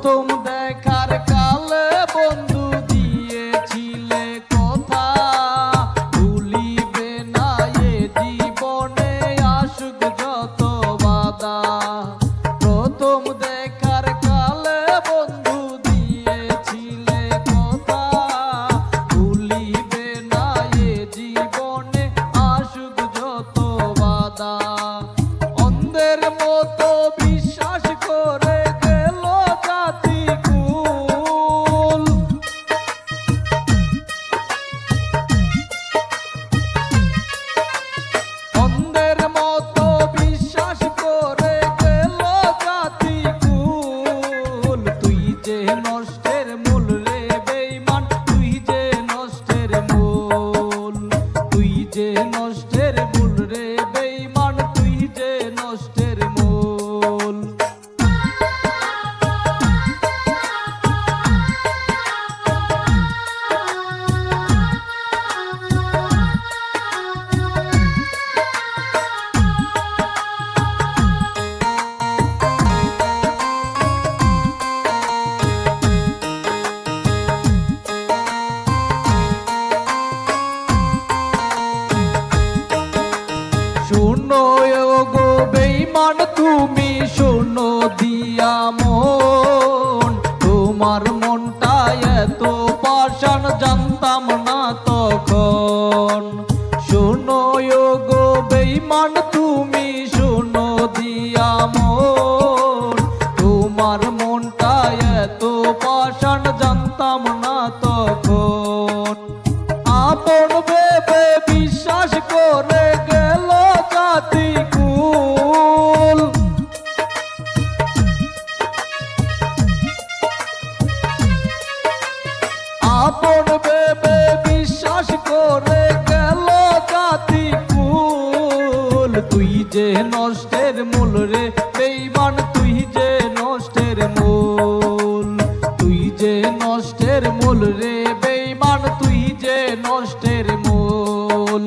প্রথম দেখার কালে বন্ধু দিয়েছিলে কথা, ভুলিবে না এ জীবনে আসুক যত বাধা। প্রথম দেখার কালে বন্ধু দিয়েছিলে কথা, ভুলিবে না এ জীবনে আসুক যত বাধা। অন্ধের মতো বিশ্বাস করে গেল জাতি কুল, অন্ধের মতো বিশ্বাস করে গেল জাতি কুল। তুই যে নষ্টের মূল রে বেঈমান, তুই যে নষ্টের মূল, তুই যে নষ্টের মূল রে বেঈমান, তুই যে নষ্টের মূল। শোনো গো বেঈমান তুমি শোনো দিয়া মন, তোমার মনটা এত পাষাণ জানতাম না তখন। শোনো গো বেঈমান তুমি শোনো দিয়া মন, তোমার মনটা এত পাষাণ জানতাম না তখন। আপন ভেবে বিশ্বাস করে গেল জাতি কুল, আপন ভেবে বিশ্বাস করে গেল জাতি কুল। তুই যে নষ্টের মূল রে বেঈমান, তুই যে নষ্টের মূল, তুই যে নষ্টের মূল রে বেঈমান, তুই যে নষ্টের মূল।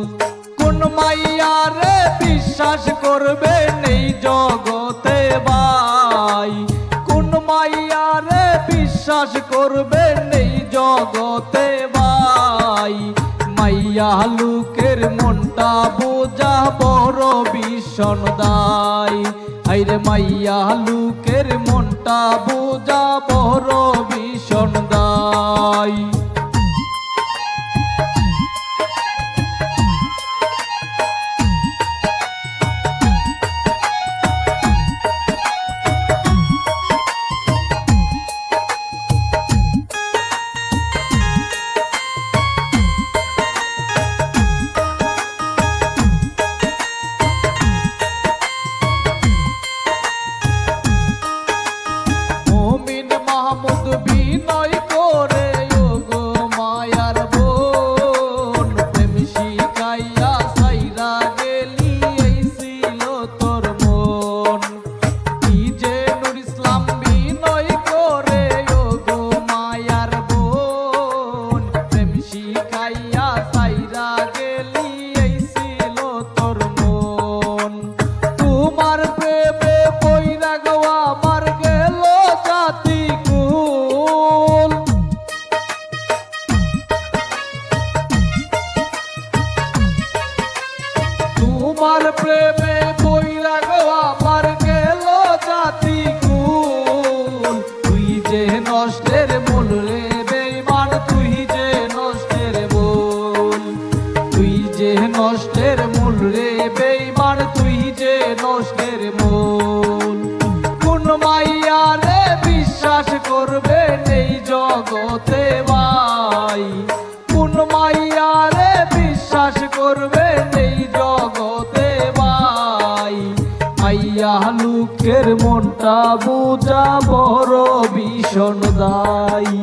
কোন মাইয়া রে বিশ্বাস করবে নেই জগতে ভাই, কোন মাইয়া রে বিশ্বাস করবে নেই জগতে ভাই। মাইয়া লোকের মনটা বোঝা বড় ভীষণ দায়, হায়রে মাইয়া লোকের মনটা বোঝা বড় ভীষণ দায়। মুমিন মাহমুদ বিনয় করে ওগো মায়ার বোন, প্রেম শিখাইয়া সাইরা গেলি এই ছিল তোর মন। কি যে নূর ইসলাম বিনয় করে ওগো মায়ার বোন, প্রেম শিখাইয়া সাইরা গেলি এই ছিল তোর মন। তোমার প্রেমে পইরা গো আমার গেল জাতি কুল, তোমার প্রেমে পইরা গো আমার গেল জাতি কুল। তুই যে নষ্টের মূল রে বেঈমান, তুই যে নষ্টের মূল, তুই যে নষ্টের মূল রে বেঈমান, তুই যে নষ্টের মূল। কোন মাইয়া রে বিশ্বাস করবে নেই জগতে ভাই, কোন মাইয়া রে বিশ্বাস করবে নেই জগতে ভাই। মাইয়া লোকের মনটা বোঝা বড় ভীষণ দায়।